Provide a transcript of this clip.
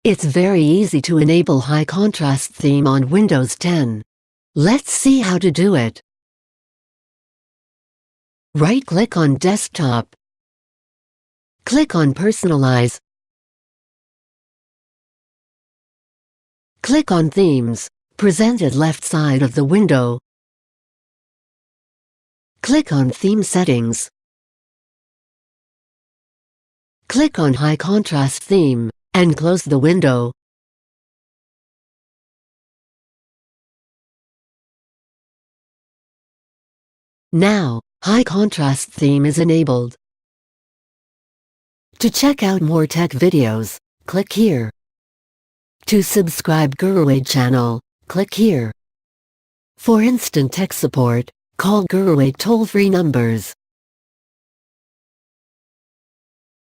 It's very easy to enable high contrast theme on Windows 10. Let's see how to do it. Right-click on Desktop. Click on Personalize. Click on Themes, presented left side of the window. Click on Theme Settings. Click on High Contrast Theme, and close the window. Now, High Contrast Theme is enabled. To check out more tech videos, click here. To subscribe GuruAid channel, click here. For instant tech support, call GuruAid toll-free numbers